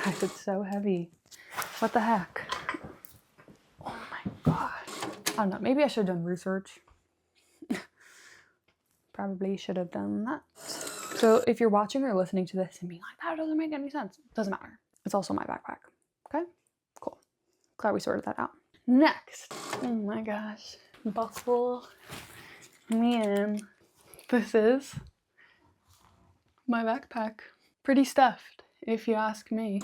Guys, it's so heavy. What the heck? Oh my god. I don't know. Maybe I should have done research. Probably should have done that. So if you're watching or listening to this and being like, that doesn't make any sense, doesn't matter. It's also my backpack. Okay? Cool. Glad we sorted that out. Next. Oh my gosh. Buckle me in. This is my backpack. Pretty stuffed, if you ask me.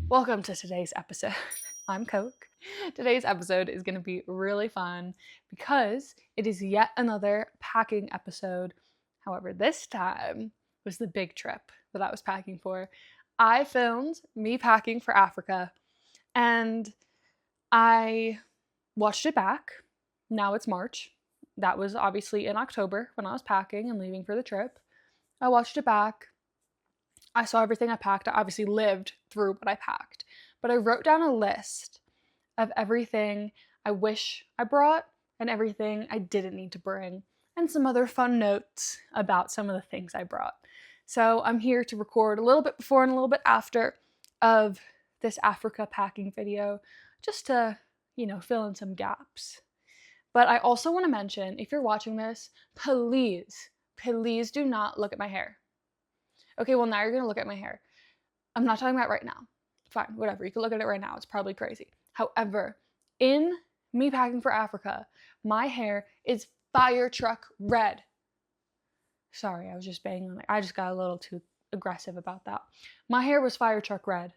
Welcome to today's episode. I'm Coke. Today's episode is going to be really fun because it is yet another packing episode. However, this time was the big trip that I was packing for. I filmed me packing for Africa and I watched it back. Now it's March. That was obviously in October when I was packing and leaving for the trip. I watched it back. I saw everything I packed. I obviously lived through what I packed, but I wrote down a list of everything I wish I brought and everything I didn't need to bring, and some other fun notes about some of the things I brought. So I'm here to record a little bit before and a little bit after of this Africa packing video, just to, fill in some gaps. But I also want to mention, if you're watching this, please do not look at my hair. Okay, well, now you're going to look at my hair. I'm not talking about right now. Fine, whatever. You can look at it right now. It's probably crazy. However, in me packing for Africa, my hair is fire truck red. Sorry, I was just banging on it. I just got a little too aggressive about that. My hair was fire truck red.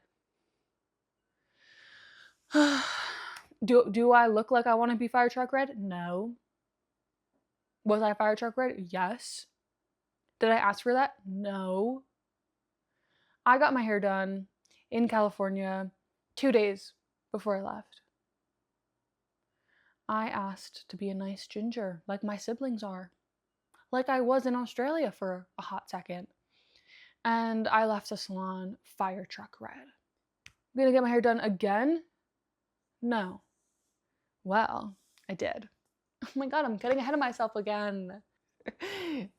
Do I look like I want to be fire truck red? No. Was I fire truck red? Yes. Did I ask for that? No. I got my hair done in California 2 days before I left. I asked to be a nice ginger, like my siblings are. Like I was in Australia for a hot second. And I left the salon fire truck red. I'm gonna get my hair done again? No. Well, I did. Oh my god, I'm getting ahead of myself again.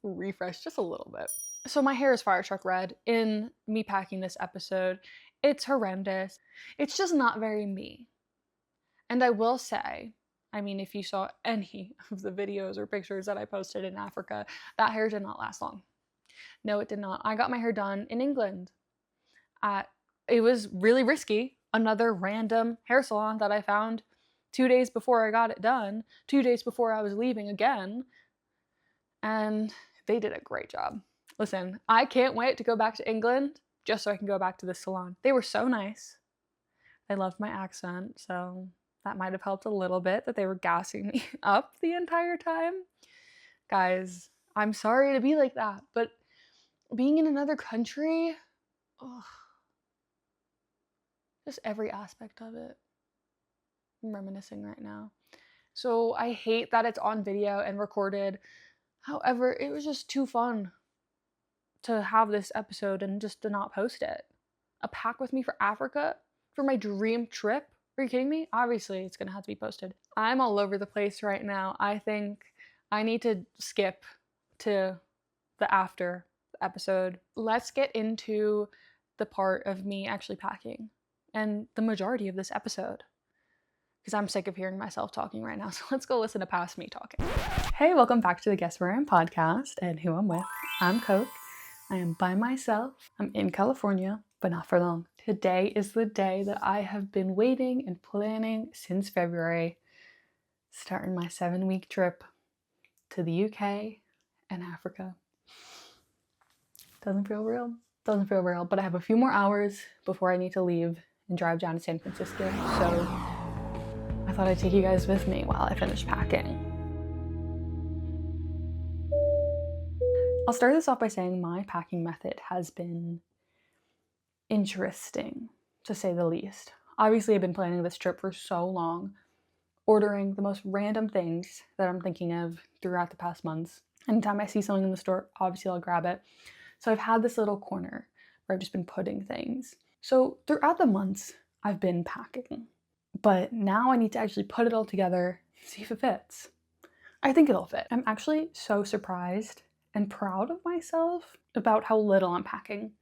Refresh just a little bit. So my hair is fire truck red in me packing this episode. It's horrendous. It's just not very me. And I will say, if you saw any of the videos or pictures that I posted in Africa, that hair did not last long. No, it did not. I got my hair done in England. It was really risky. Another random hair salon that I found 2 days before I got it done, 2 days before I was leaving again. And they did a great job. Listen, I can't wait to go back to England just so I can go back to the salon. They were so nice. They loved my accent, so that might have helped a little bit that they were gassing me up the entire time. Guys, I'm sorry to be like that, but being in another country, just every aspect of it. I'm reminiscing right now. So I hate that it's on video and recorded. However, it was just too fun to have this episode and just to not post it. A pack with me for Africa? For my dream trip? Are you kidding me? Obviously, it's gonna have to be posted. I'm all over the place right now. I think I need to skip to the after episode. Let's get into the part of me actually packing and the majority of this episode, because I'm sick of hearing myself talking right now. So let's go listen to past me talking. Hey, welcome back to the Guess Where I Am podcast and who I'm with. I'm Coke. I am by myself. I'm in California, but not for long. Today is the day that I have been waiting and planning since February, starting my 7-week trip to the UK and Africa. Doesn't feel real. Doesn't feel real, but I have a few more hours before I need to leave and drive down to San Francisco. So I thought I'd take you guys with me while I finish packing. I'll start this off by saying my packing method has been interesting, to say the least. Obviously, I've been planning this trip for so long, ordering the most random things that I'm thinking of throughout the past months. Anytime I see something in the store, obviously I'll grab it. So I've had this little corner where I've just been putting things. So throughout the months, I've been packing, but now I need to actually put it all together, see if it fits. I think it'll fit. I'm actually so surprised and proud of myself about how little I'm packing.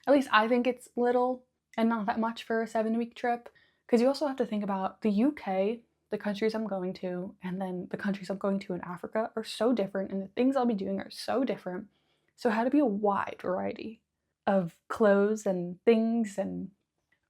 At least I think it's little and not that much for a 7-week trip. Because you also have to think about the UK, the countries I'm going to, and then the countries I'm going to in Africa are so different, and the things I'll be doing are so different. So it had to be a wide variety of clothes and things and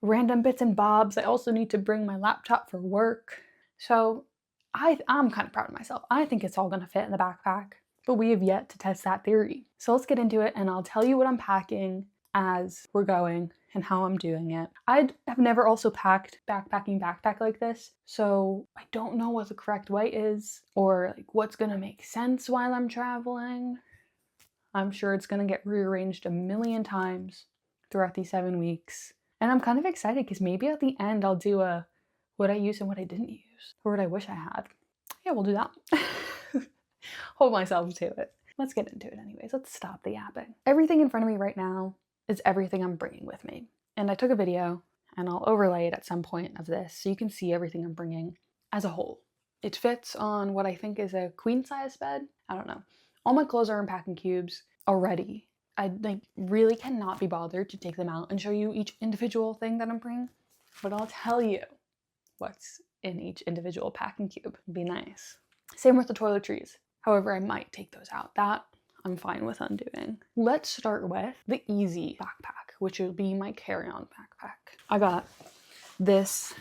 random bits and bobs. I also need to bring my laptop for work. So I'm kind of proud of myself. I think it's all gonna fit in the backpack, but we have yet to test that theory. So let's get into it and I'll tell you what I'm packing as we're going and how I'm doing it. I have never also packed backpack like this, so I don't know what the correct way is or like what's gonna make sense while I'm traveling. I'm sure it's gonna get rearranged a million times throughout these 7 weeks. And I'm kind of excited because maybe at the end I'll do a what I used and what I didn't use, or what I wish I had. Yeah, we'll do that. Hold myself to it. Let's get into it anyways. Let's stop the yapping. Everything in front of me right now is everything I'm bringing with me. And I took a video and I'll overlay it at some point of this so you can see everything I'm bringing as a whole. It fits on what I think is a queen size bed. I don't know. All my clothes are in packing cubes already. I really cannot be bothered to take them out and show you each individual thing that I'm bringing, but I'll tell you what's in each individual packing cube. It'd be nice. Same with the toiletries. However, I might take those out. That I'm fine with undoing. Let's start with the easy backpack, which will be my carry-on backpack. I got this,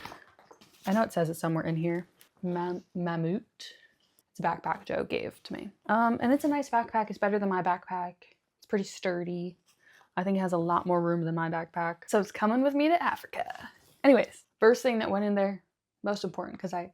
I know it says it somewhere in here, Mammut. It's a backpack Joe gave to me. And it's a nice backpack. It's better than my backpack. It's pretty sturdy. I think it has a lot more room than my backpack. So it's coming with me to Africa. Anyways, first thing that went in there, most important because I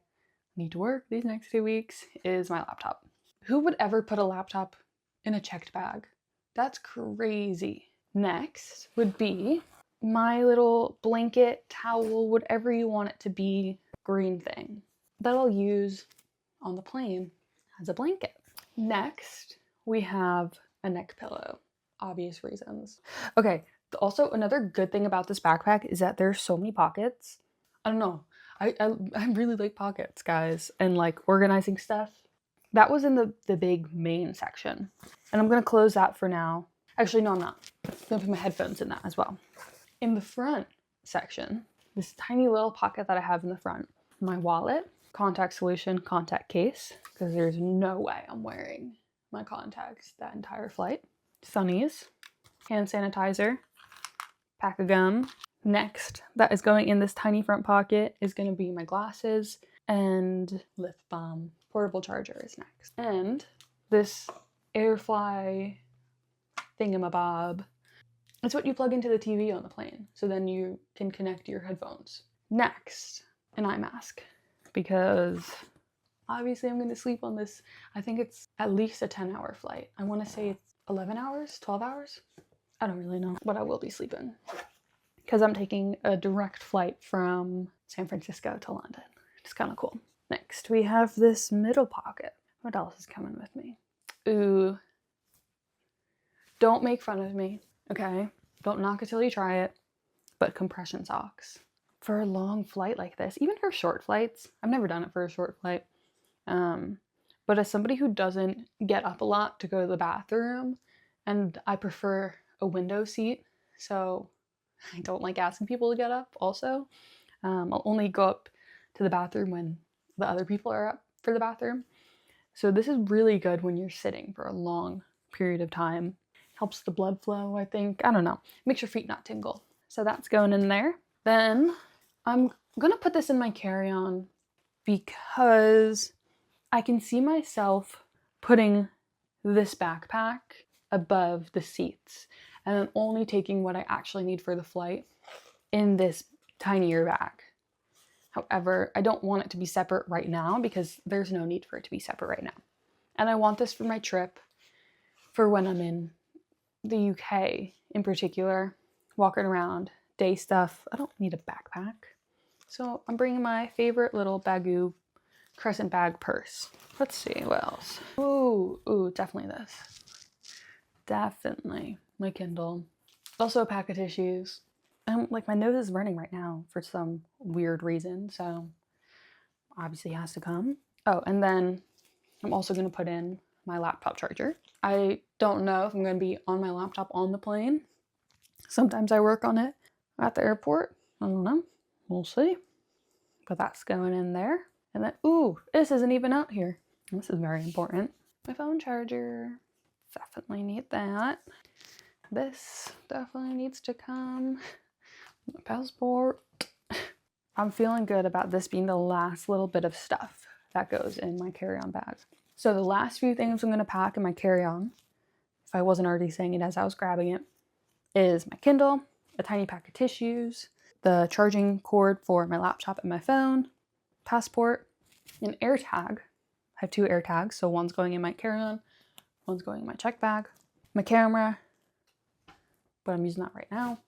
need to work these next 2 weeks, is my laptop. Who would ever put a laptop in a checked bag? That's crazy. Next would be my little blanket, towel, whatever you want it to be, green thing that I'll use on the plane as a blanket. Next, we have a neck pillow. Obvious reasons. Okay, also another good thing about this backpack is that there's so many pockets. I don't know. I really like pockets, guys, and like organizing stuff. That was in the big main section. And I'm gonna close that for now. Actually, no, I'm not. I'm gonna put my headphones in that as well. In the front section, this tiny little pocket that I have in the front, my wallet, contact solution, contact case, because there's no way I'm wearing my contacts that entire flight. Sunnies, hand sanitizer, pack of gum. Next, that is going in this tiny front pocket is going to be my glasses and lip balm. Portable charger is next. And this Airfly thingamabob. It's what you plug into the TV on the plane, so then you can connect your headphones. Next, an eye mask, because obviously I'm going to sleep on this. I think it's at least a 10-hour flight. I want to say it's 11 hours, 12 hours. I don't really know, but I will be sleeping because I'm taking a direct flight from San Francisco to London. It's kind of cool. Next, we have this middle pocket. What else is coming with me? Ooh. Don't make fun of me, okay? Don't knock it till you try it. But compression socks. For a long flight like this, even for short flights, I've never done it for a short flight. But as somebody who doesn't get up a lot to go to the bathroom, and I prefer a window seat, so I don't like asking people to get up also. I'll only go up to the bathroom when the other people are up for the bathroom. So this is really good when you're sitting for a long period of time. Helps the blood flow, I think. I don't know. Makes your feet not tingle. So that's going in there. Then I'm gonna put this in my carry-on because I can see myself putting this backpack above the seats and then only taking what I actually need for the flight in this tinier bag. However, I don't want it to be separate right now because there's no need for it to be separate right now. And I want this for my trip, for when I'm in the UK in particular, walking around, day stuff. I don't need a backpack. So I'm bringing my favorite little Bagoo crescent bag purse. Let's see, what else? Ooh, definitely this. Definitely my Kindle. Also a pack of tissues. like my nose is running right now for some weird reason, so obviously it has to come. Oh, and then I'm also going to put in my laptop charger. I don't know if I'm going to be on my laptop on the plane. Sometimes I work on it at the airport. I don't know. We'll see. But that's going in there. And then, ooh, this isn't even out here. This is very important. My phone charger. Definitely need that. This definitely needs to come. My passport. I'm feeling good about this being the last little bit of stuff that goes in my carry-on bag. So the last few things I'm going to pack in my carry-on, if I wasn't already saying it as I was grabbing it, is my Kindle, a tiny pack of tissues, the charging cord for my laptop and my phone, passport, an air tag. I have 2 air tags, so one's going in my carry-on, one's going in my check bag, my camera, but I'm using that right now.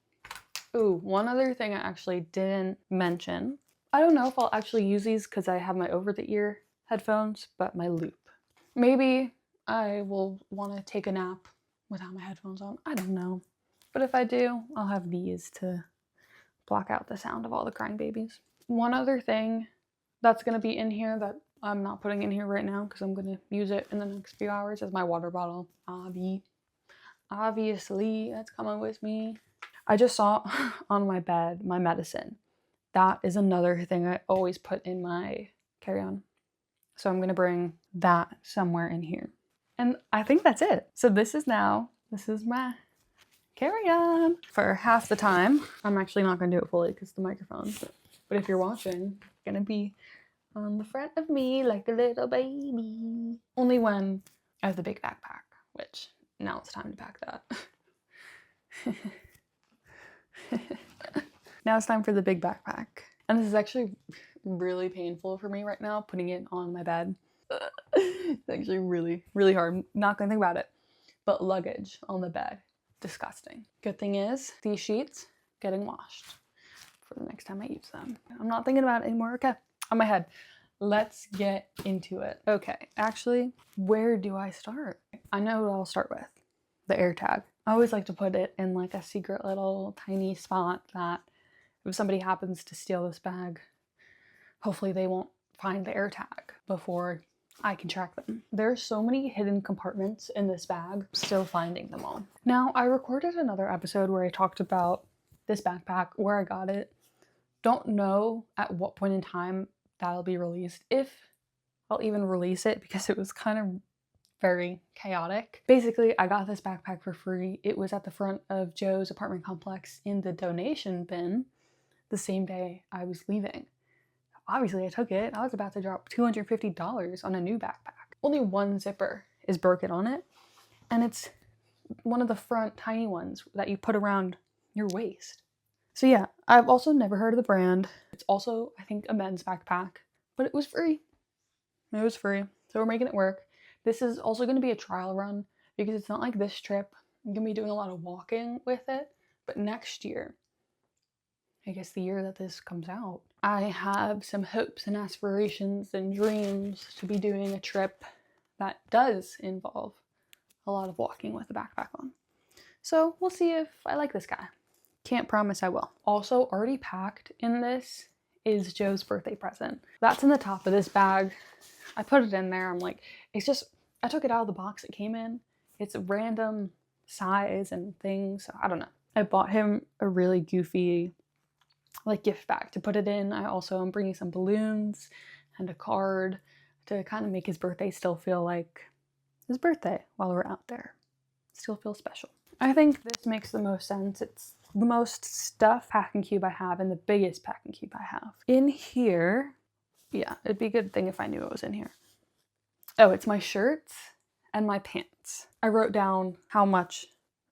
Ooh, one other thing I actually didn't mention. I don't know if I'll actually use these because I have my over-the-ear headphones, but my loop. Maybe I will want to take a nap without my headphones on. I don't know. But if I do, I'll have these to block out the sound of all the crying babies. One other thing that's going to be in here that I'm not putting in here right now because I'm going to use it in the next few hours is my water bottle. Obviously, that's coming with me. I just saw on my bed my medicine. That is another thing I always put in my carry-on. So I'm going to bring that somewhere in here. And I think that's it. So this is my carry-on. For half the time, I'm actually not going to do it fully because the microphone. But if you're watching, it's going to be on the front of me like a little baby. Only when I have the big backpack, which now it's time to pack that. Now it's time for the big backpack. And this is actually really painful for me right now, putting it on my bed. It's actually really, really hard. I'm not gonna think about it. But luggage on the bed, disgusting. Good thing is, these sheets getting washed for the next time I use them. I'm not thinking about it anymore. Okay, on my head. Let's get into it. Okay, actually, where do I start? I know what I'll start with. The air tag. I always like to put it in like a secret little tiny spot that if somebody happens to steal this bag, hopefully they won't find the air tag before I can track them. There are so many hidden compartments in this bag, still finding them all. Now, I recorded another episode where I talked about this backpack, where I got it. Don't know at what point in time that'll be released, if I'll even release it, because it was kind of very chaotic. Basically, I got this backpack for free. It was at the front of Joe's apartment complex in the donation bin the same day I was leaving. Obviously, I took it. I was about to drop $250 on a new backpack. Only one zipper is broken on it, and it's one of the front tiny ones that you put around your waist. So yeah, I've also never heard of the brand. It's also, I think, a men's backpack, but it was free. It was free, so we're making it work. This is also going to be a trial run because it's not like this trip. I'm going to be doing a lot of walking with it, but next year, I guess the year that this comes out, I have some hopes and aspirations and dreams to be doing a trip that does involve a lot of walking with the backpack on. So we'll see if I like this guy. Can't promise I will. Also, already packed in this is Joe's birthday present. That's in the top of this bag. I put it in there. I'm like, it's just, I took it out of the box it came in. It's a random size and things. So I don't know. I bought him a really goofy like gift bag to put it in. I also am bringing some balloons and a card to kind of make his birthday still feel like his birthday while we're out there. Still feel special. I think this makes the most sense. It's the most stuffed packing cube I have and the biggest packing cube I have. In here, yeah, it'd be a good thing if I knew it was in here. Oh, it's my shirts and my pants. I wrote down how much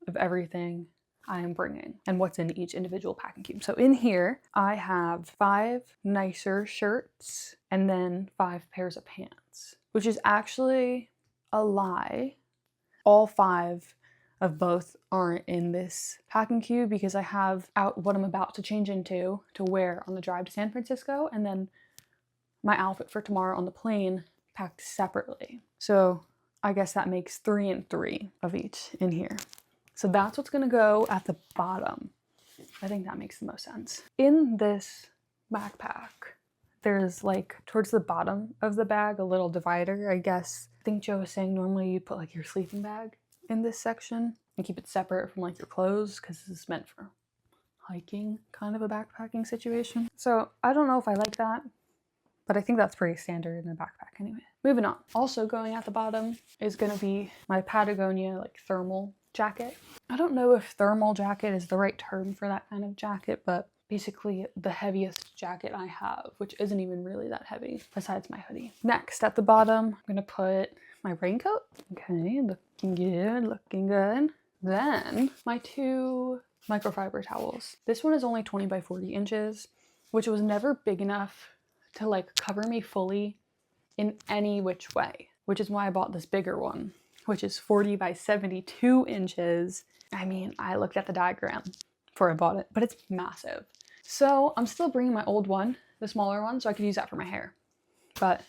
of everything I am bringing and what's in each individual packing cube. So in here, I have 5 nicer shirts and then 5 pairs of pants, which is actually a lie. All 5 of both aren't in this packing cube because I have out what I'm about to change into to wear on the drive to San Francisco, and then my outfit for tomorrow on the plane packed separately. So I guess that makes 3 and 3 of each in here. So that's what's gonna go at the bottom. I think that makes the most sense. In this backpack, there's like towards the bottom of the bag a little divider. I guess I think Joe was saying normally you put like your sleeping bag in this section and keep it separate from like your clothes because this is meant for hiking, kind of a backpacking situation. So I don't know if I like that, but I think that's pretty standard in a backpack anyway. Moving on. Also going at the bottom is going to be my Patagonia like thermal jacket. I don't know if thermal jacket is the right term for that kind of jacket, but basically the heaviest jacket I have, which isn't even really that heavy besides my hoodie. Next, at the bottom, I'm gonna put my raincoat. Okay, looking good, looking good. Then my 2 microfiber towels. This one is only 20 by 40 inches, which was never big enough to like cover me fully in any which way, which is why I bought this bigger one, which is 40 by 72 inches. I mean, I looked at the diagram before I bought it, but it's massive. So I'm still bringing my old one, the smaller one, so I could use that for my hair. But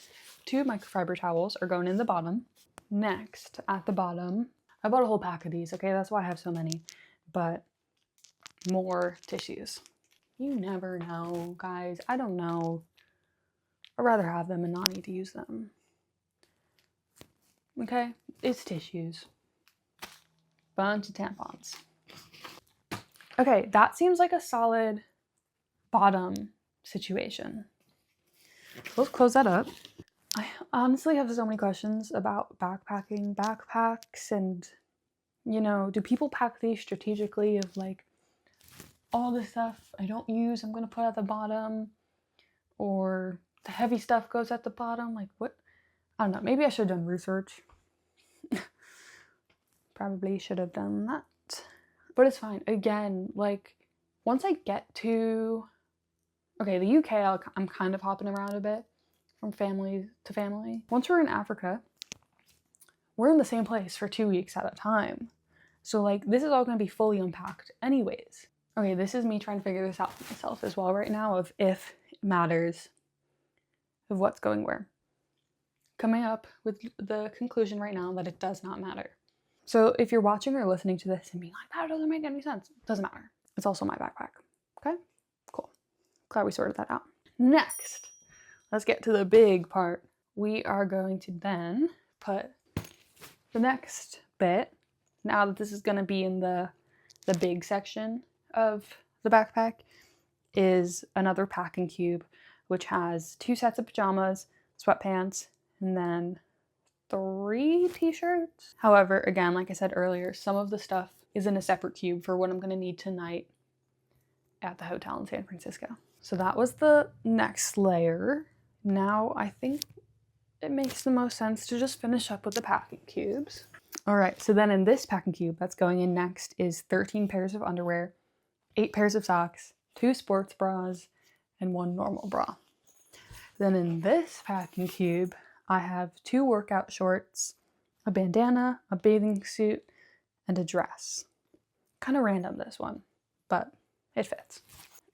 2 microfiber towels are going in the bottom. Next, at the bottom, I bought a whole pack of these, okay? That's why I have so many, but more tissues. You never know, guys. I don't know. I'd rather have them and not need to use them. Okay, it's tissues. Bunch of tampons. Okay, that seems like a solid bottom situation. Let's close that up. I honestly have so many questions about backpacking, backpacks, and, you know, do people pack these strategically of like all the stuff I don't use I'm gonna put at the bottom, or the heavy stuff goes at the bottom? Like what? I don't know. Maybe I should have done research. Probably should have done that. But it's fine. Again, like once I get to, okay, the UK, I'm kind of hopping around a bit from family to family. Once we're in Africa, we're in the same place for 2 weeks at a time. So like this is all going to be fully unpacked anyways. Okay, this is me trying to figure this out for myself as well right now of if it matters, of what's going where. Coming up with the conclusion right now that it does not matter. So if you're watching or listening to this and being like, that doesn't make any sense, it doesn't matter. It's also my backpack. Okay, cool. Glad we sorted that out. Next, let's get to the big part. We are going to then put the next bit, now that this is going to be in the big section of the backpack, is another packing cube, which has 2 sets of pajamas, sweatpants, and then 3 t-shirts. However, again, like I said earlier, some of the stuff is in a separate cube for what I'm going to need tonight at the hotel in San Francisco. So that was the next layer. Now I think it makes the most sense to just finish up with the packing cubes. All right, so then in this packing cube that's going in next is 13 pairs of underwear, 8 pairs of socks, 2 sports bras, and 1 normal bra. Then in this packing cube, I have 2 workout shorts, a bandana, a bathing suit, and a dress. Kind of random, this one, but it fits.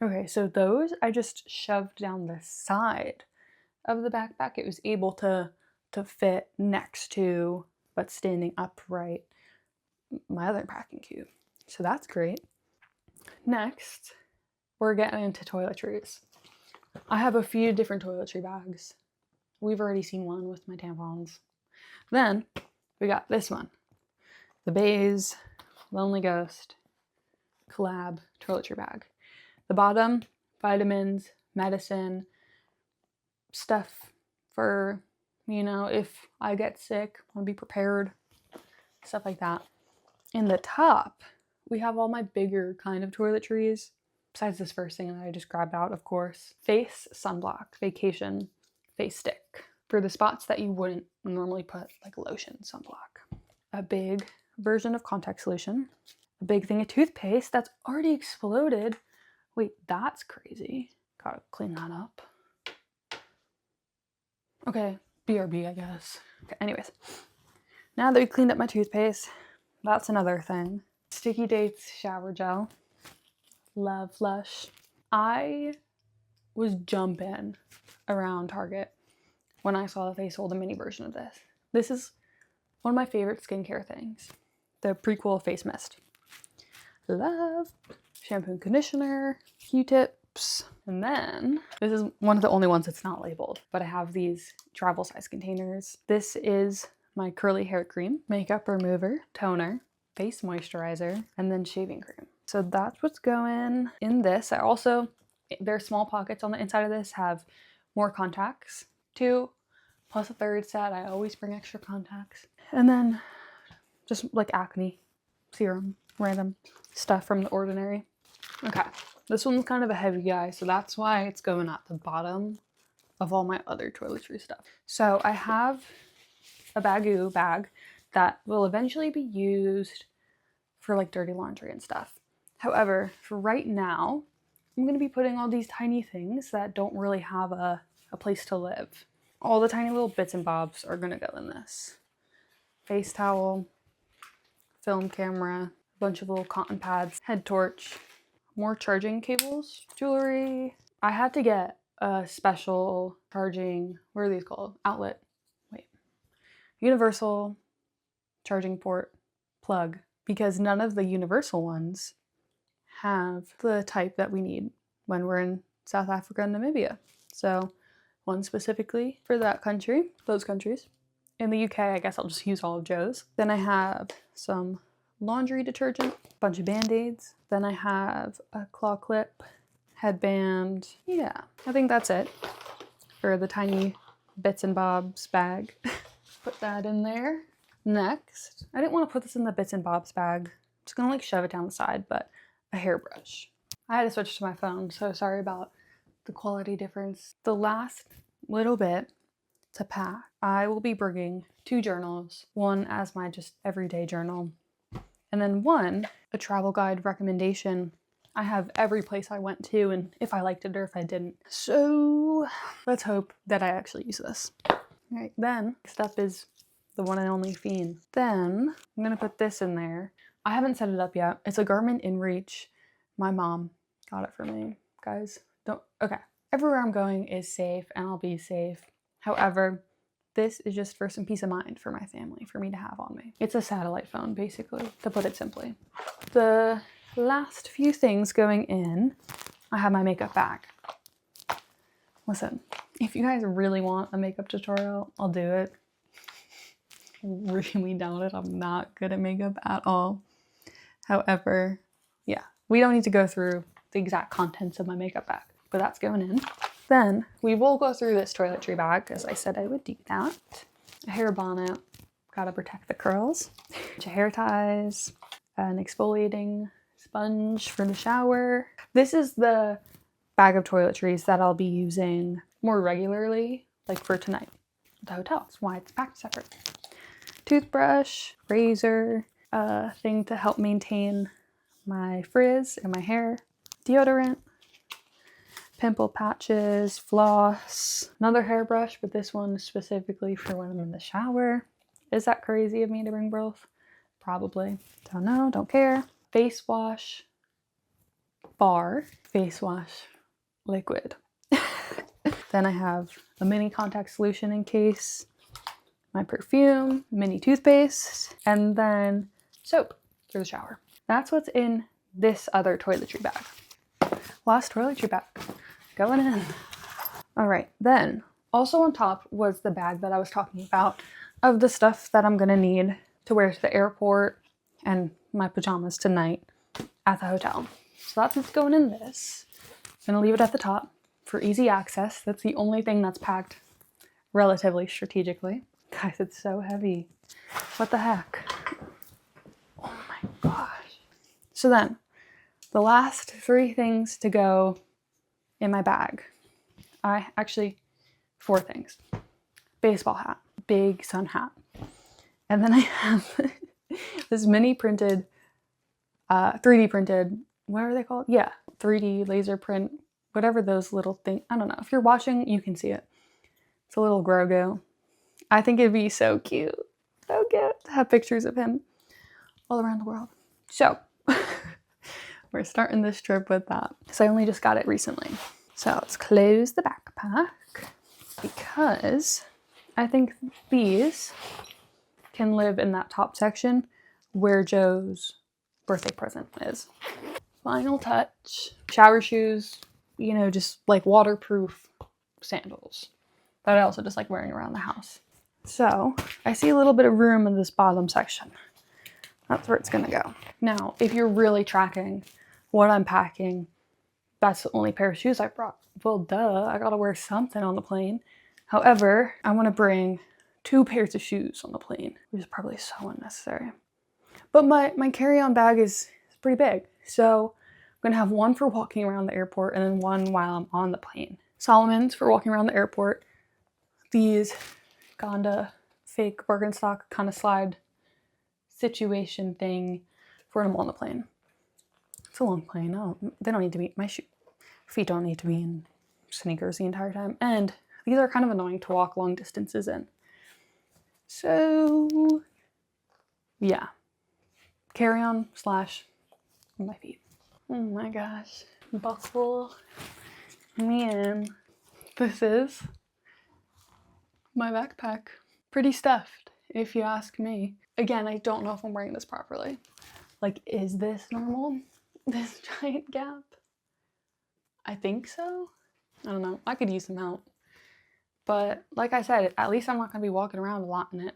Okay, so those I just shoved down the side of the backpack. It was able to fit next to, but standing upright, my other packing cube. So that's great. Next, we're getting into toiletries. I have a few different toiletry bags. We've already seen one with my tampons. Then we got this one, the Baze Lonely Ghost collab toiletry bag. The bottom, vitamins, medicine, stuff for, you know, if I get sick, I want to be prepared, stuff like that. In the top, we have all my bigger kind of toiletries, besides this first thing that I just grabbed out, of course. Face sunblock, vacation, face stick, for the spots that you wouldn't normally put like lotion sunblock. A big version of contact solution, a big thing of toothpaste that's already exploded. Wait, that's crazy. Gotta clean that up. Okay, BRB, I guess. Okay, anyways, now that we cleaned up my toothpaste, that's another thing. Sticky Dates shower gel. Love Flush. I was jumping around Target when I saw that they sold a mini version of this. This is one of my favorite skincare things. The prequel face mist. Love. shampoo and conditioner, Q-tips, and then this is one of the only ones that's not labeled, but I have these travel size containers. This is my curly hair cream, makeup remover, toner, face moisturizer, and then shaving cream. So that's what's going in this. I also, there are small pockets on the inside of this, have more contacts, 2 plus a 3rd set. I always bring extra contacts. And then just like acne serum, random stuff from The Ordinary. Okay, this one's kind of a heavy guy, so that's why it's going at the bottom of all my other toiletry stuff. So I have a Bagoo bag that will eventually be used for like dirty laundry and stuff. However, for right now, I'm gonna be putting all these tiny things that don't really have a place to live. All the tiny little bits and bobs are gonna go in this. Face towel, film camera, a bunch of little cotton pads, head torch, more charging cables, jewelry. I had to get a special charging, what are these called? Outlet. Wait. Universal charging port plug, because none of the universal ones have the type that we need when we're in South Africa and Namibia. So one specifically for that country, those countries. In the UK, I guess I'll just use all of Joe's. Then I have some laundry detergent, a bunch of Band-Aids. Then I have a claw clip, headband. Yeah, I think that's it for the tiny bits and bobs bag. Put that in there. Next, I didn't want to put this in the bits and bobs bag. I'm just gonna like shove it down the side, but a hairbrush. I had to switch to my phone, so sorry about the quality difference. The last little bit to pack, I will be bringing 2 journals, one as my just everyday journal, and then one, a travel guide recommendation. I have every place I went to and if I liked it or if I didn't. So let's hope that I actually use this. All right, then next up is the one and only Fiend. Then I'm gonna put this in there. I haven't set it up yet. It's a Garmin InReach. My mom got it for me. Guys, okay. Everywhere I'm going is safe and I'll be safe. However, this is just for some peace of mind for my family, for me to have on me. It's a satellite phone, basically, to put it simply. The last few things going in, I have my makeup bag. Listen, if you guys really want a makeup tutorial, I'll do it. Really doubt it. I'm not good at makeup at all. However, yeah, we don't need to go through the exact contents of my makeup bag, but that's going in. Then we will go through this toiletry bag because I said I would do that. A hair bonnet, gotta protect the curls. A bunch of hair ties, an exfoliating sponge for the shower. This is the bag of toiletries that I'll be using more regularly, like for tonight at the hotel. That's why it's packed separate. Toothbrush, razor, a thing to help maintain my frizz in my hair, deodorant, pimple patches, floss, another hairbrush, but this one is specifically for when I'm in the shower. Is that crazy of me to bring both? Probably. Don't know, don't care. Face wash, bar, face wash, liquid. Then I have a mini contact solution in case, my perfume, mini toothpaste, and then soap for the shower. That's what's in this other toiletry bag. Last toiletry bag going in. All right, then also on top was the bag that I was talking about of the stuff that I'm gonna need to wear to the airport and my pajamas tonight at the hotel. So that's what's going in this. I'm gonna leave it at the top for easy access. That's the only thing that's packed relatively strategically. Guys, it's so heavy. What the heck? Oh my gosh. So then, the last 3 things to go in my bag. Actually, 4 things. Baseball hat, big sun hat. And then I have this mini printed, 3D printed, what are they called? Yeah, 3D laser print, whatever those little things, I don't know. If you're watching, you can see it. It's a little Grogu. I think it'd be so cute to have pictures of him all around the world. So we're starting this trip with that. So I only just got it recently. So let's close the backpack because I think these can live in that top section where Joe's birthday present is. final touch. Shower shoes, you know, just like waterproof sandals that I also just like wearing around the house. So I see a little bit of room in this bottom section. That's where it's gonna go. Now, if you're really tracking what I'm packing, that's the only pair of shoes I brought. Well, duh, I gotta wear something on the plane. However, I wanna bring 2 pairs of shoes on the plane, which is probably so unnecessary. But my carry-on bag is pretty big. So I'm gonna have one for walking around the airport and then one while I'm on the plane. Solomon's for walking around the airport. These Gonda fake Birkenstock kind of slide situation thing for when I'm on the plane. It's a long plane. They don't need to be, my feet don't need to be in sneakers the entire time. And these are kind of annoying to walk long distances in. So yeah, carry-on / on my feet. Oh my gosh, buckle me in. This is my backpack. Pretty stuffed, if you ask me. Again, I don't know if I'm wearing this properly. Like, is this normal? This giant gap? I think so. I don't know. I could use some help. But like I said, at least I'm not gonna be walking around a lot in it.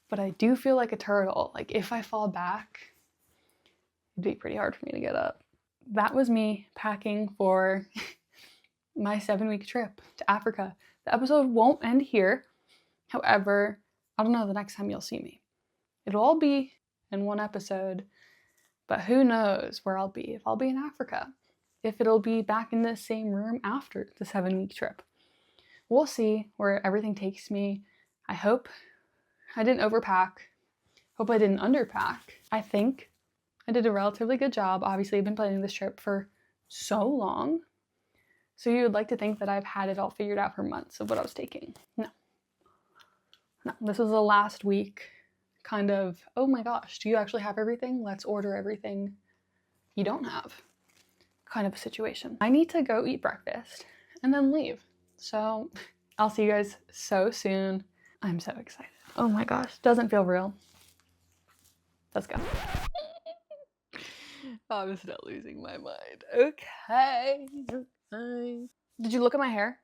But I do feel like a turtle. Like, if I fall back, it'd be pretty hard for me to get up. That was me packing for my 7-week trip to Africa. The episode won't end here. However, I don't know the next time you'll see me. It'll all be in one episode, but who knows where I'll be. If I'll be in Africa, if it'll be back in the same room after the 7-week trip. We'll see where everything takes me. I hope I didn't overpack. Hope I didn't underpack. I think I did a relatively good job. Obviously, I've been planning this trip for so long. So you would like to think that I've had it all figured out for months of what I was taking. No. No, this was the last week kind of, oh my gosh, do you actually have everything? Let's order everything you don't have kind of a situation. I need to go eat breakfast and then leave. So I'll see you guys so soon. I'm so excited. Oh my gosh, doesn't feel real. Let's go. I'm still losing my mind. Okay. Did you look at my hair?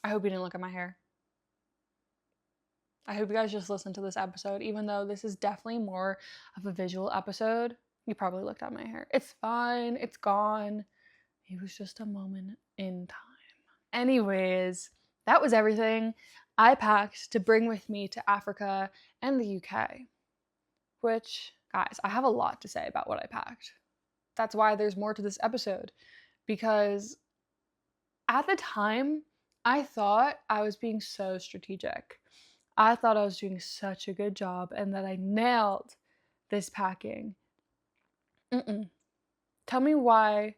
I hope you didn't look at my hair. I hope you guys just listened to this episode, even though this is definitely more of a visual episode. You probably looked at my hair. It's fine. It's gone. It was just a moment in time. Anyways, that was everything I packed to bring with me to Africa and the UK. Which, guys, I have a lot to say about what I packed. That's why there's more to this episode. Because at the time, I thought I was being so strategic. I thought I was doing such a good job and that I nailed this packing. Tell me why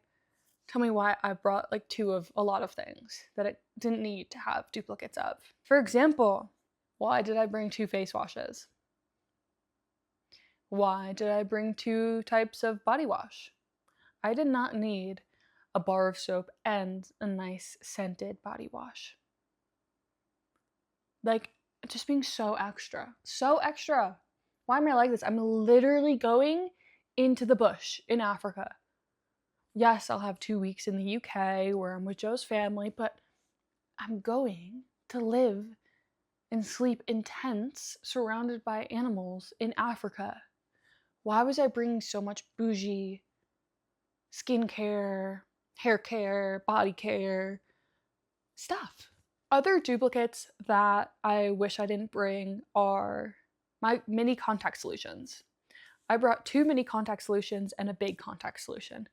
I brought like 2 of a lot of things that I didn't need to have duplicates of. For example, why did I bring 2 face washes? Why did I bring 2 types of body wash? I did not need a bar of soap and a nice scented body wash. Like, just being so extra. So extra. Why am I like this? I'm literally going into the bush in Africa. Yes, I'll have 2 weeks in the UK where I'm with Joe's family, but I'm going to live and sleep in tents surrounded by animals in Africa. Why was I bringing so much bougie skincare, hair care, body care stuff? Other duplicates that I wish I didn't bring are my mini contact solutions. I brought 2 mini contact solutions and a big contact solution.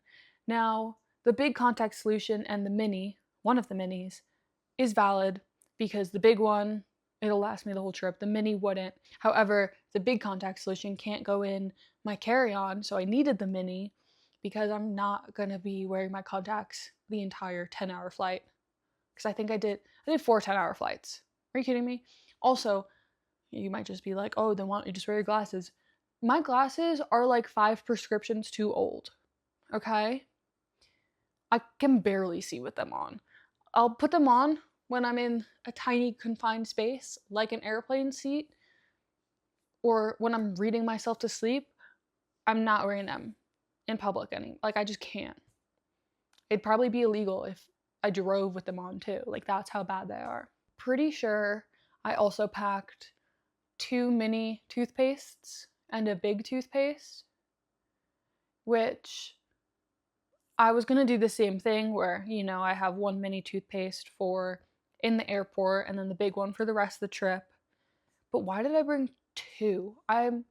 Now, the big contact solution and the mini, one of the minis, is valid because the big one, it'll last me the whole trip. The mini wouldn't. However, the big contact solution can't go in my carry-on, so I needed the mini because I'm not gonna be wearing my contacts the entire 10-hour flight. Because I think I did 4 10-hour flights. Are you kidding me? Also, you might just be like, oh, then why don't you just wear your glasses? My glasses are like 5 prescriptions too old, okay? I can barely see with them on. I'll put them on when I'm in a tiny confined space, like an airplane seat, or when I'm reading myself to sleep. I'm not wearing them in public anymore. Like, I just can't. It'd probably be illegal if I drove with them on too. Like, that's how bad they are. Pretty sure I also packed 2 mini toothpastes and a big toothpaste, which I was gonna do the same thing where, I have 1 mini toothpaste for in the airport and then the big one for the rest of the trip. But why did I bring 2? I'm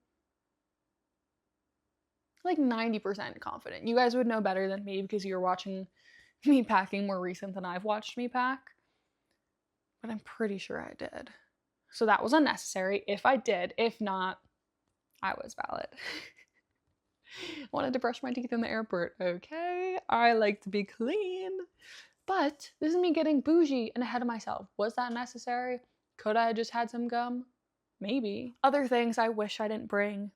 like 90% confident. You guys would know better than me because you're watching me packing more recent than I've watched me pack. But I'm pretty sure I did. So that was unnecessary. If I did, if not, I was valid. Wanted to brush my teeth in the airport. Okay, I like to be clean. But this is me getting bougie and ahead of myself. Was that necessary? Could I have just had some gum? Maybe. Other things I wish I didn't bring.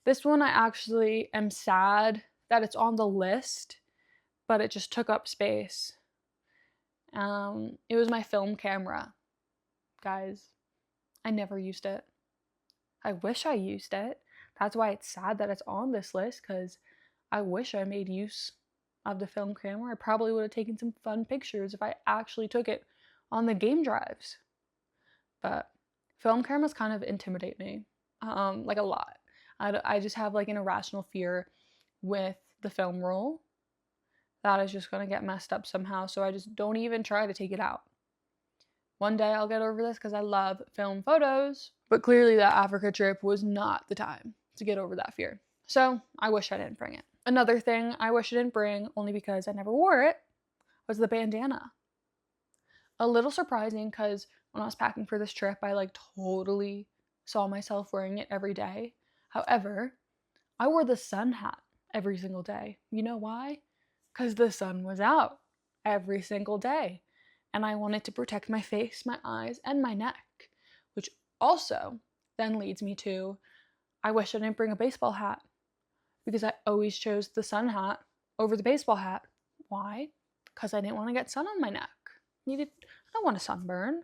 This one I actually am sad that it's on the list, but it just took up space. It was my film camera. Guys, I never used it. I wish I used it. That's why it's sad that it's on this list, because I wish I made use of the film camera. I probably would have taken some fun pictures if I actually took it on the game drives. But film cameras kind of intimidate me, like a lot. I just have like an irrational fear with the film roll that is just gonna get messed up somehow, so I just don't even try to take it out. One day I'll get over this because I love film photos, but clearly that Africa trip was not the time to get over that fear. So I wish I didn't bring it. Another thing I wish I didn't bring, only because I never wore it, was the bandana. A little surprising because when I was packing for this trip, I like totally saw myself wearing it every day. However, I wore the sun hat every single day. You know why? Because the sun was out every single day. And I wanted to protect my face, my eyes, and my neck. Which also then leads me to, I wish I didn't bring a baseball hat. Because I always chose the sun hat over the baseball hat. Why? Because I didn't want to get sun on my neck. I don't want a sunburn.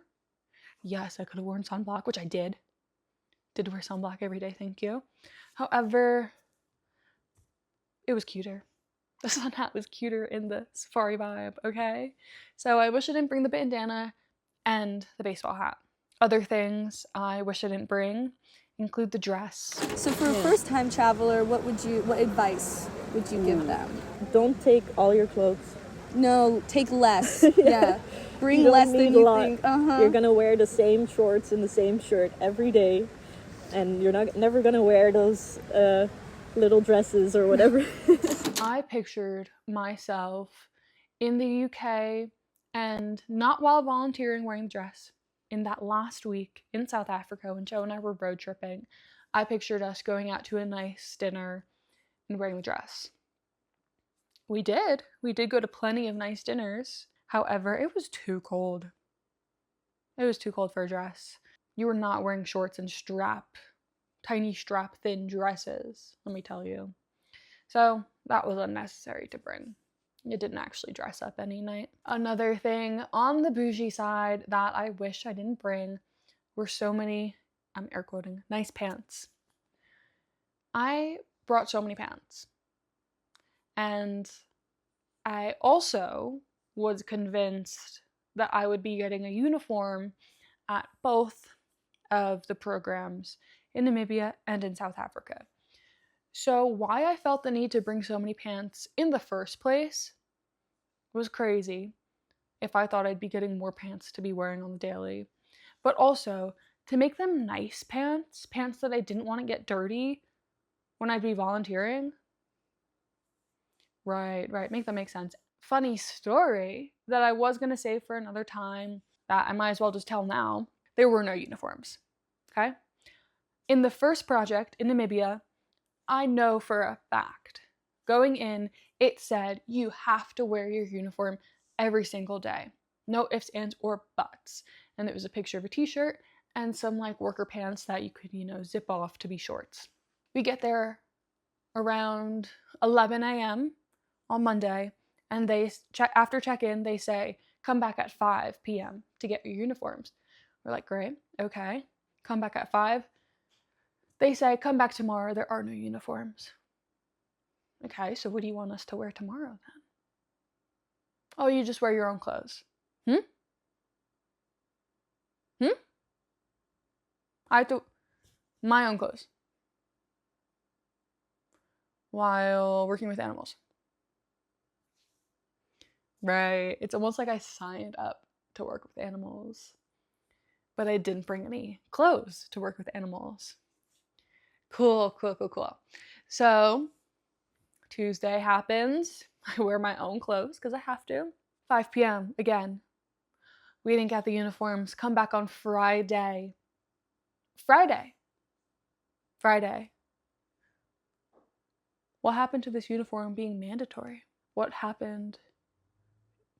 Yes, I could have worn sunblock, which I did. Did wear sunblock every day, thank you. However, it was cuter. The sun hat was cuter in the safari vibe, okay? So I wish I didn't bring the bandana and the baseball hat. Other things I wish I didn't bring include the dress. So for a first-time traveler, what advice would you give them? Don't take all your clothes. No, take less. Yeah. Bring less than you think. You're gonna wear the same shorts and the same shirt every day, and you're never gonna wear those little dresses or whatever. I pictured myself in the UK, and not while volunteering wearing the dress. In that last week in South Africa when Joe and I were road tripping, I pictured us going out to a nice dinner and wearing the dress. We did. We did go to plenty of nice dinners. However, it was too cold. It was too cold for a dress. You were not wearing shorts and tiny strap thin dresses, let me tell you. So that was unnecessary to bring. It didn't actually dress up any night. Another thing on the bougie side that I wish I didn't bring were so many, I'm air quoting, nice pants. I brought so many pants. And I also was convinced that I would be getting a uniform at both of the programs in Namibia and in South Africa. So why I felt the need to bring so many pants in the first place was crazy if I thought I'd be getting more pants to be wearing on the daily. But also, to make them nice pants that I didn't want to get dirty when I'd be volunteering. Right, make that make sense. Funny story that I was going to save for another time that I might as well just tell now. There were no uniforms, okay? In the first project in Namibia, I know for a fact, going in, it said you have to wear your uniform every single day. No ifs, ands, or buts. And there was a picture of a t-shirt and some like worker pants that you could, zip off to be shorts. We get there around 11 a.m. on Monday, and after check-in, they say, come back at 5 p.m. to get your uniforms. We're like, great, okay. Come back at 5. They say, come back tomorrow, there are no uniforms. Okay, so what do you want us to wear tomorrow then? Oh, you just wear your own clothes. Hmm? Hmm? I have to, my own clothes. While working with animals. Right. It's almost like I signed up to work with animals, but I didn't bring any clothes to work with animals. Cool, cool, cool, cool. So Tuesday happens. I wear my own clothes because I have to. 5 p.m. again. We didn't get the uniforms. Come back on Friday. Friday. Friday. What happened to this uniform being mandatory? What happened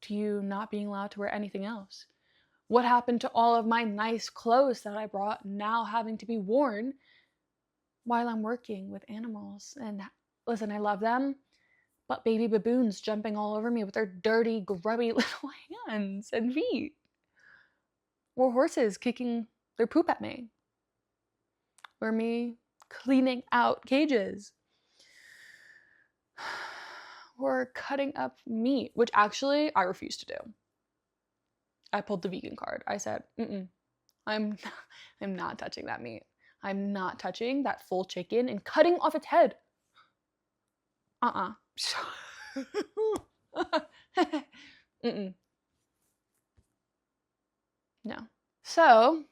to you not being allowed to wear anything else? What happened to all of my nice clothes that I brought now having to be worn while I'm working with animals? And listen, I love them, but baby baboons jumping all over me with their dirty, grubby little hands and feet. Or horses kicking their poop at me. Or me cleaning out cages. Or cutting up meat, which actually I refuse to do. I pulled the vegan card. I said, I'm not touching that meat. I'm not touching that full chicken and cutting off its head. Mm-mm. No. So,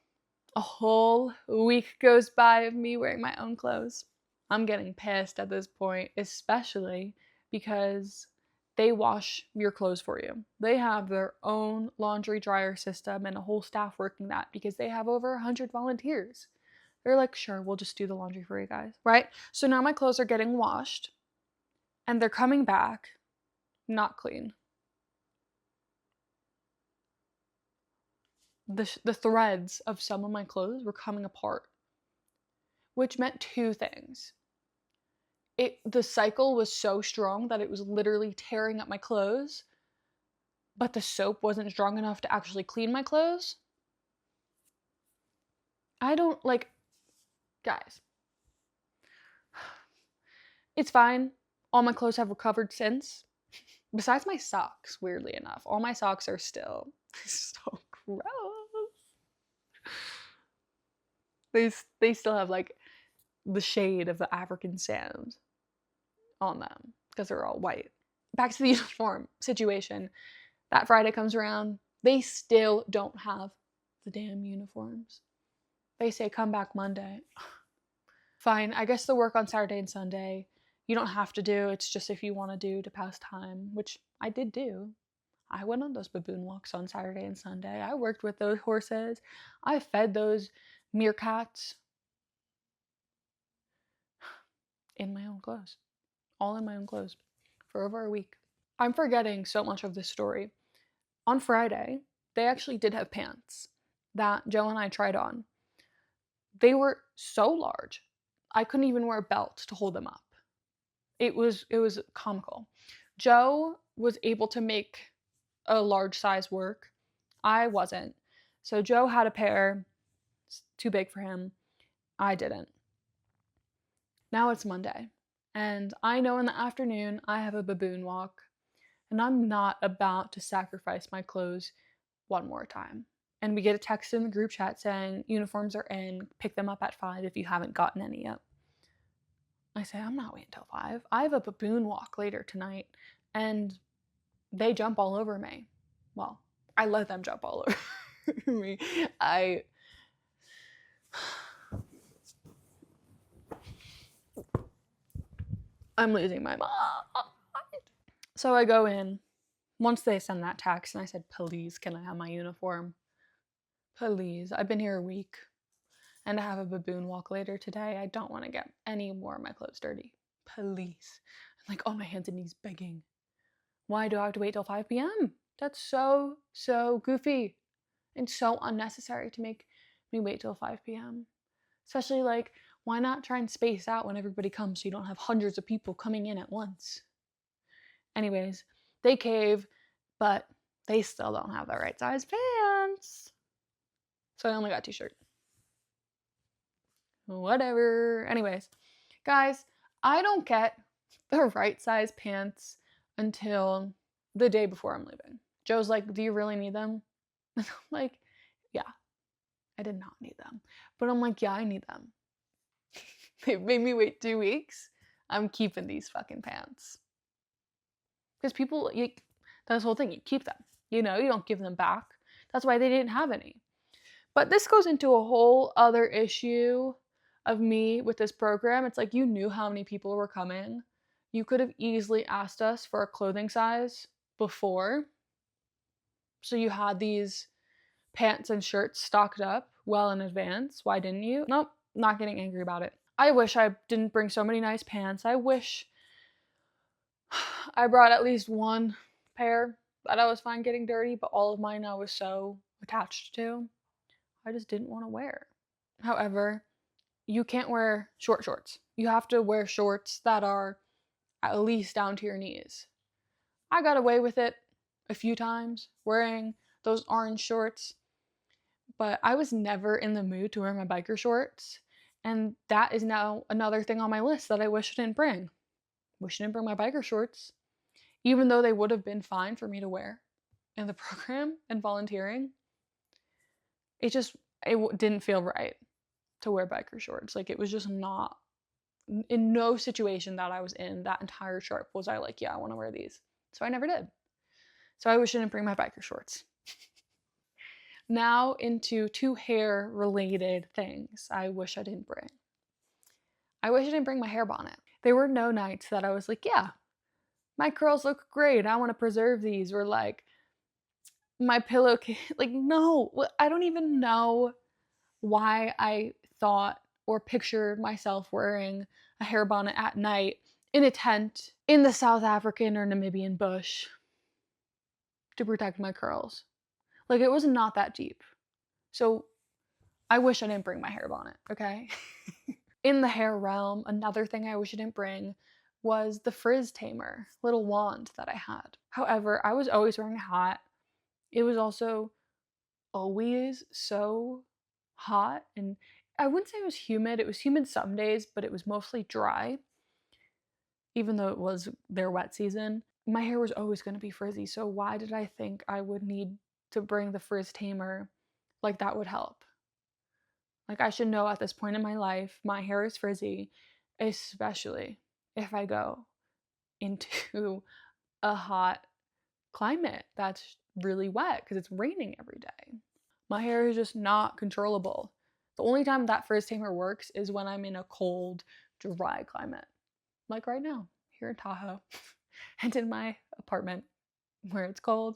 a whole week goes by of me wearing my own clothes. I'm getting pissed at this point, especially because they wash your clothes for you. They have their own laundry dryer system and a whole staff working that because they have over 100 volunteers. They're like, sure, we'll just do the laundry for you guys, right? So now my clothes are getting washed and they're coming back not clean. The threads of some of my clothes were coming apart, which meant two things. The cycle was so strong that it was literally tearing up my clothes, but the soap wasn't strong enough to actually clean my clothes. I don't like, guys. It's fine. All my clothes have recovered since. Besides my socks, weirdly enough. All my socks are still so gross. They still have like the shade of the African sand on them because they're all white. Back to the uniform situation. That Friday comes around, they still don't have the damn uniforms. They say come back Monday. Fine, I guess the work on Saturday and Sunday you don't have to do. It's just if you want to do to pass time, which I did do. I went on those baboon walks on Saturday and Sunday. I worked with those horses. I fed those meerkats in my own clothes. All in my own clothes for over a week. I'm forgetting so much of this story. On Friday, they actually did have pants that Joe and I tried on. They were so large, I couldn't even wear a belt to hold them up. It was comical. Joe was able to make a large size work. I wasn't. So Joe had a pair, too big for him. I didn't. Now it's Monday, and I know in the afternoon I have a baboon walk, and I'm not about to sacrifice my clothes one more time. And we get a text in the group chat saying uniforms are in, pick them up at 5 if you haven't gotten any yet. I say, I'm not waiting till 5. I have a baboon walk later tonight, and they jump all over me. Well, I let them jump all over me. I'm losing my mind. So I go in. Once they send that text, and I said, please, can I have my uniform? Please. I've been here a week, and I have a baboon walk later today. I don't want to get any more of my clothes dirty. Please. I'm like on my hands and knees begging. Why do I have to wait till 5 p.m.? That's so goofy and so unnecessary to make me wait till 5 p.m. Especially like, why not try and space out when everybody comes so you don't have hundreds of people coming in at once? Anyways, they cave, but they still don't have the right size pants. So I only got t-shirt. Whatever. Anyways, guys, I don't get the right size pants until the day before I'm leaving. Joe's like, do you really need them? And I'm like, yeah, I did not need them. But I'm like, yeah, I need them. They made me wait 2 weeks. I'm keeping these fucking pants. Because people, that's the whole thing, you keep them. You know, you don't give them back. That's why they didn't have any. But this goes into a whole other issue of me with this program. It's like, you knew how many people were coming. You could have easily asked us for a clothing size before. So you had these pants and shirts stocked up well in advance. Why didn't you? Nope, not getting angry about it. I wish I didn't bring so many nice pants. I wish I brought at least one pair that I was fine getting dirty, but all of mine I was so attached to, I just didn't want to wear. However, you can't wear short shorts. You have to wear shorts that are at least down to your knees. I got away with it a few times wearing those orange shorts, but I was never in the mood to wear my biker shorts. And that is now another thing on my list that I wish I didn't bring. Wish I didn't bring my biker shorts, even though they would have been fine for me to wear in the program and volunteering. It didn't feel right to wear biker shorts. Like, it was just not, in no situation that I was in that entire trip was I like, yeah, I want to wear these. So I never did. So I wish I didn't bring my biker shorts. Now into 2 hair related things I wish I didn't bring. I wish I didn't bring my hair bonnet. There were no nights that I was like, yeah, my curls look great, I want to preserve these, or like, my pillowcase. Like, no, I don't even know why I thought or pictured myself wearing a hair bonnet at night in a tent in the South African or Namibian bush to protect my curls. Like, it was not that deep. So I wish I didn't bring my hair bonnet, okay? In the hair realm, another thing I wish I didn't bring was the frizz tamer, little wand that I had. However, I was always wearing a hat. It was also always so hot, and I wouldn't say it was humid. It was humid some days, but it was mostly dry. Even though it was their wet season, my hair was always going to be frizzy. So why did I think I would need to bring the frizz tamer? Like, that would help. Like, I should know at this point in my life, my hair is frizzy, especially if I go into a hot climate that's really wet because it's raining every day. My hair is just not controllable. The only time that frizz tamer works is when I'm in a cold, dry climate. Like right now, here in Tahoe, and in my apartment where it's cold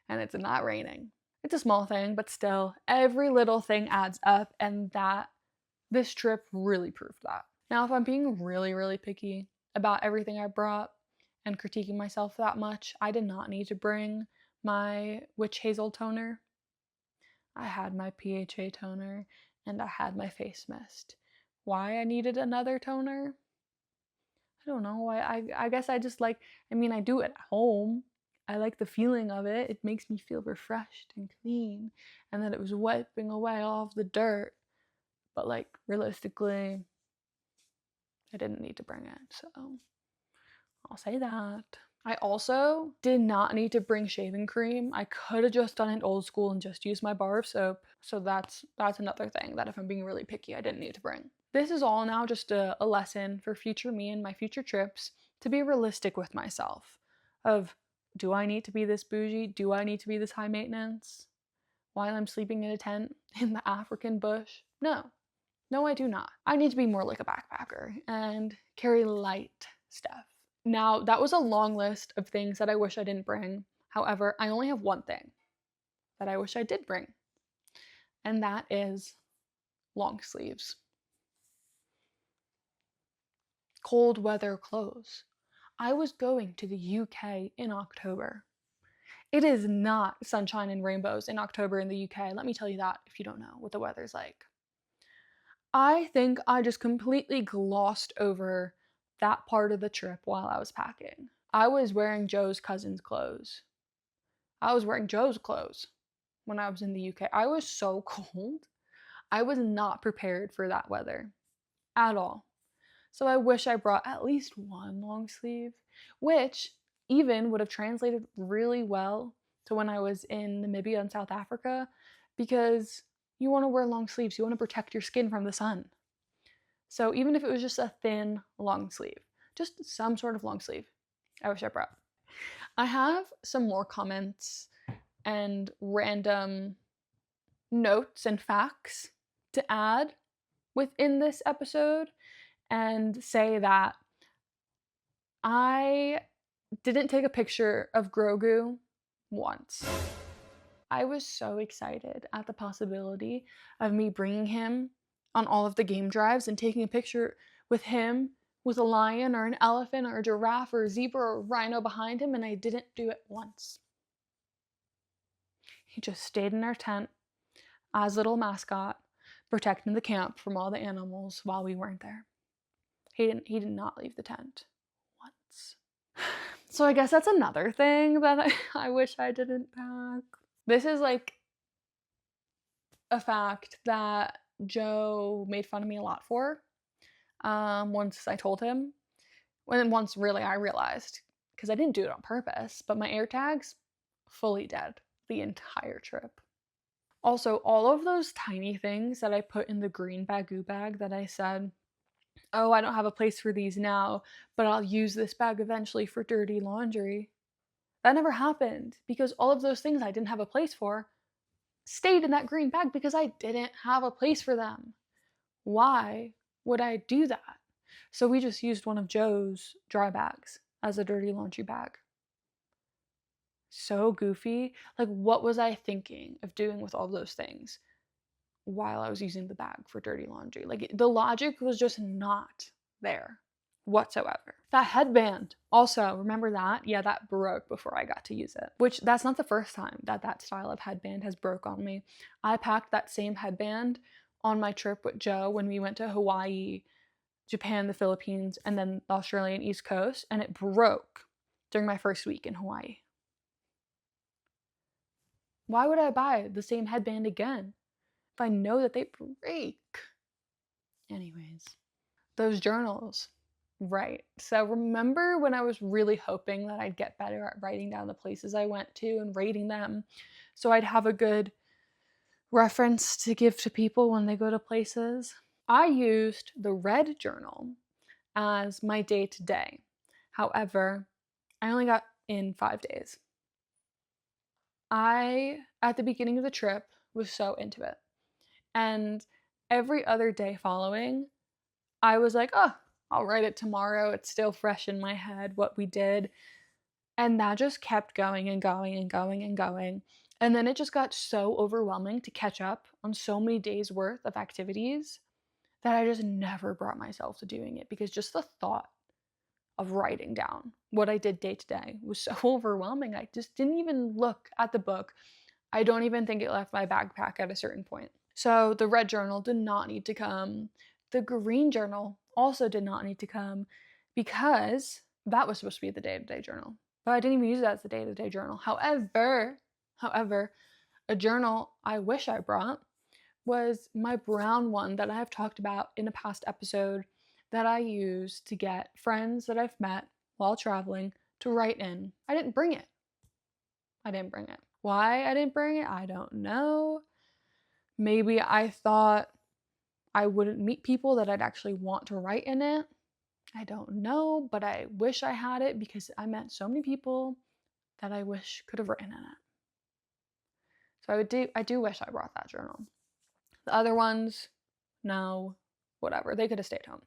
and it's not raining. It's a small thing, but still, every little thing adds up, and this trip really proved that. Now, if I'm being really, really picky about everything I brought and critiquing myself that much, I did not need to bring my witch hazel toner. I had my PHA toner and I had my face mist. Why I needed another toner? I don't know. I guess I just like, I do it at home. I like the feeling of it. It makes me feel refreshed and clean, and that it was wiping away all of the dirt. But like, realistically, I didn't need to bring it, so I'll say that. I also did not need to bring shaving cream. I could have just done it old school and just used my bar of soap. So that's another thing that if I'm being really picky, I didn't need to bring. This is all now just a lesson for future me and my future trips to be realistic with myself. Of, do I need to be this bougie? Do I need to be this high maintenance while I'm sleeping in a tent in the African bush? No. No, I do not. I need to be more like a backpacker and carry light stuff. Now, that was a long list of things that I wish I didn't bring. However, I only have one thing that I wish I did bring, and that is long sleeves. Cold weather clothes. I was going to the UK in October. It is not sunshine and rainbows in October in the UK. Let me tell you that if you don't know what the weather's like. I think I just completely glossed over that part of the trip while I was packing. I was wearing Joe's cousin's clothes. I was wearing Joe's clothes when I was in the UK. I was so cold. I was not prepared for that weather at all. So I wish I brought at least one long sleeve, which even would have translated really well to when I was in Namibia and South Africa, because you want to wear long sleeves, you want to protect your skin from the sun. So even if it was just a thin long sleeve, just some sort of long sleeve, I wish I brought. I have some more comments and random notes and facts to add within this episode, and say that I didn't take a picture of Grogu once. I was so excited at the possibility of me bringing him on all of the game drives and taking a picture with him, with a lion or an elephant or a giraffe or a zebra or a rhino behind him, and I didn't do it once. He just stayed in our tent as little mascot, protecting the camp from all the animals while we weren't there. He did not leave the tent once. So I guess that's another thing that I wish I didn't pack. This is like a fact that Joe made fun of me a lot for. Once I told him, once really I realized, because I didn't do it on purpose, but my air tags fully dead the entire trip. Also, all of those tiny things that I put in the green bagoo bag that I said, oh, I don't have a place for these now, but I'll use this bag eventually for dirty laundry. That never happened, because all of those things I didn't have a place for stayed in that green bag because I didn't have a place for them. Why would I do that? So we just used one of Joe's dry bags as a dirty laundry bag. So goofy. Like, what was I thinking of doing with all those things while I was using the bag for dirty laundry? Like, the logic was just not there whatsoever. That headband, also, remember that? Yeah, that broke before I got to use it. Which, that's not the first time that style of headband has broke on me. I packed that same headband on my trip with Joe when we went to Hawaii, Japan, the Philippines, and then the Australian East Coast, and it broke during my first week in Hawaii. Why would I buy the same headband again if I know that they break? Anyways, those journals. Right. So remember when I was really hoping that I'd get better at writing down the places I went to and rating them so I'd have a good reference to give to people when they go to places? I used the red journal as my day-to-day. However, I only got in 5 days. I, at the beginning of the trip, was so into it. And every other day following, I was like, oh, I'll write it tomorrow. It's still fresh in my head what we did. And that just kept going and going and going and going. And then it just got so overwhelming to catch up on so many days worth of activities that I just never brought myself to doing it, because just the thought of writing down what I did day to day was so overwhelming. I just didn't even look at the book. I don't even think it left my backpack at a certain point. So the red journal did not need to come. The green journal also did not need to come, because that was supposed to be the day-to-day journal. But I didn't even use that as the day-to-day journal. However, a journal I wish I brought was my brown one that I have talked about in a past episode, that I use to get friends that I've met while traveling to write in. I didn't bring it. Why I didn't bring it, I don't know. Maybe I thought I wouldn't meet people that I'd actually want to write in it. I don't know, but I wish I had it, because I met so many people that I wish could have written in it. So I do wish I brought that journal. The other ones, no, whatever. They could have stayed home.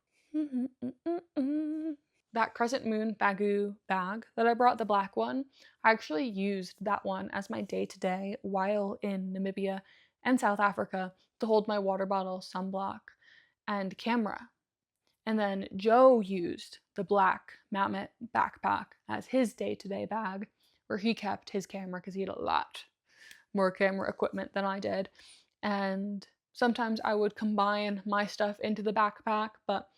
That crescent moon bagoo bag that I brought, the black one, I actually used that one as my day-to-day while in Namibia and South Africa to hold my water bottle, sunblock, and camera. And then Joe used the black Mammoth backpack as his day-to-day bag, where he kept his camera, because he had a lot more camera equipment than I did. And sometimes I would combine my stuff into the backpack, but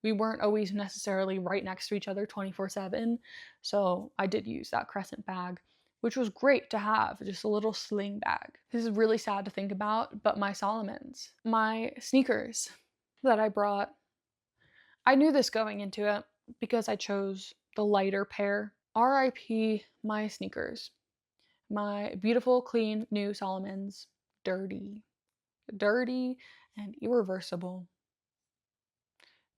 we weren't always necessarily right next to each other 24/7. So I did use that crescent bag, which was great to have, just a little sling bag. This is really sad to think about, but my Solomons, my sneakers that I brought, I knew this going into it because I chose the lighter pair RIP my sneakers. My beautiful, clean, new Salomons. Dirty. Dirty and irreversible.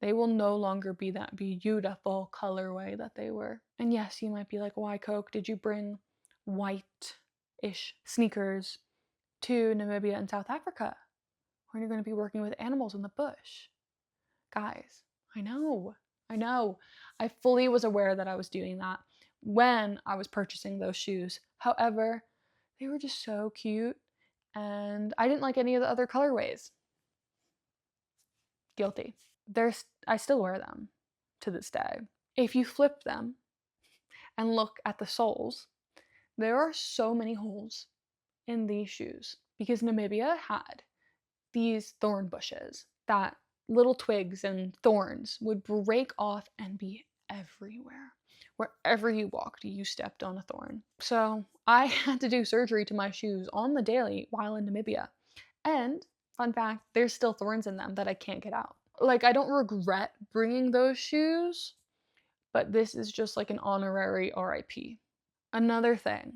They will no longer be that beautiful colorway that they were. And yes, you might be like, why, Coke, did you bring white-ish sneakers to Namibia and South Africa, when you're going to be working with animals in the bush? Guys, I know. I fully was aware that I was doing that when I was purchasing those shoes. However, they were just so cute, and I didn't like any of the other colorways. Guilty. I still wear them to this day. If you flip them and look at the soles, there are so many holes in these shoes because Namibia had these thorn bushes that little twigs and thorns would break off and be everywhere. Wherever you walked, you stepped on a thorn. So I had to do surgery to my shoes on the daily while in Namibia. And fun fact, there's still thorns in them that I can't get out. Like, I don't regret bringing those shoes, but this is just like an honorary RIP. Another thing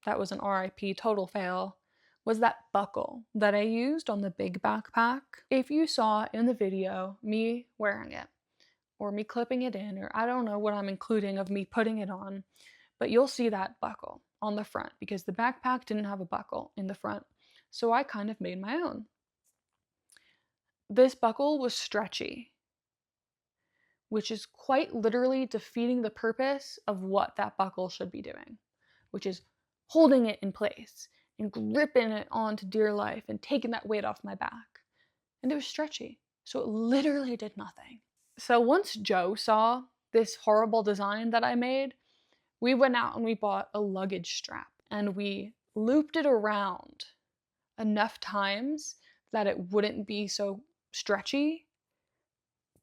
that was an RIP total fail was that buckle that I used on the big backpack. If you saw in the video me wearing it, or me clipping it in, or I don't know what I'm including of me putting it on, but you'll see that buckle on the front because the backpack didn't have a buckle in the front. So I kind of made my own. This buckle was stretchy, which is quite literally defeating the purpose of what that buckle should be doing, which is holding it in place and gripping it onto dear life and taking that weight off my back. And it was stretchy, so it literally did nothing. So once Joe saw this horrible design that I made, we went out and we bought a luggage strap and we looped it around enough times that it wouldn't be so stretchy,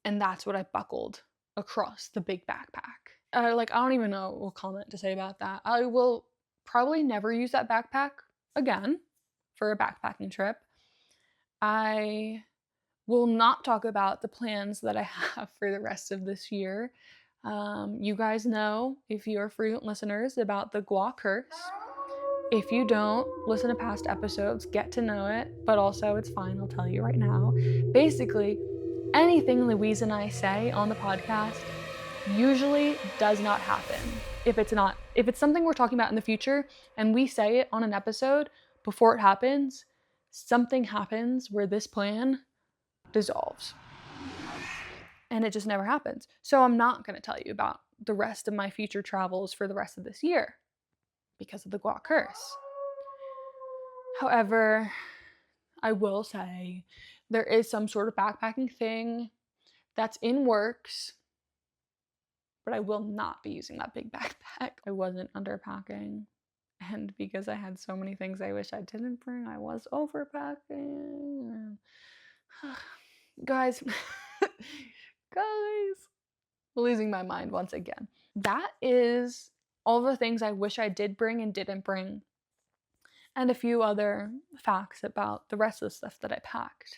and that's what I buckled across the big backpack. I don't even know what comment to say about that. I will probably never use that backpack again for a backpacking trip. I will not talk about the plans that I have for the rest of this year. You guys know, if you're frequent listeners, about the guac curse. If you don't, listen to past episodes, get to know it, but also it's fine, I'll tell you right now. Basically, anything Louise and I say on the podcast usually does not happen. If it's something we're talking about in the future and we say it on an episode before it happens, something happens where this plan dissolves. And it just never happens. So I'm not going to tell you about the rest of my future travels for the rest of this year because of the guac curse. However, I will say there is some sort of backpacking thing that's in works, but I will not be using that big backpack. I wasn't underpacking, and because I had so many things I wish I didn't bring, I was overpacking. Guys, losing my mind once again. That is all the things I wish I did bring and didn't bring, and a few other facts about the rest of the stuff that I packed,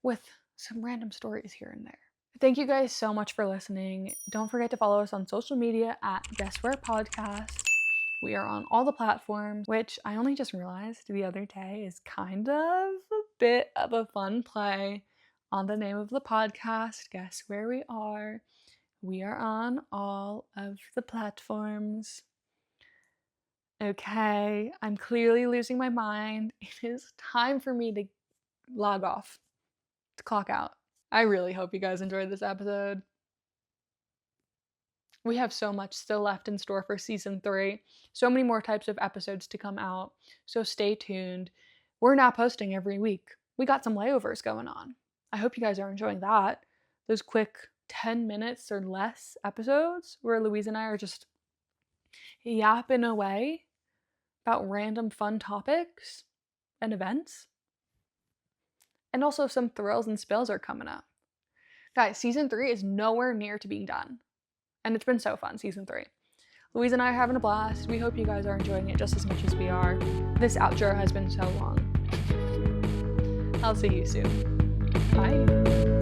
with some random stories here and there. Thank you guys so much for listening. Don't forget to follow us on social media at Guessware Podcast. We are on all the platforms, which I only just realized the other day is kind of a bit of a fun play on the name of the podcast. Guess where we are? We are on all of the platforms. Okay, I'm clearly losing my mind. It is time for me to log off, to clock out. I really hope you guys enjoyed this episode. We have so much still left in store for season 3. So many more types of episodes to come out. So stay tuned. We're not posting every week. We got some layovers going on. I hope you guys are enjoying that. Those quick 10 minutes or less episodes where Louise and I are just yapping away about random fun topics and events. And also some thrills and spills are coming up. Guys, season 3 is nowhere near to being done. And it's been so fun, season 3. Louise and I are having a blast. We hope you guys are enjoying it just as much as we are. This outro has been so long. I'll see you soon. Bye.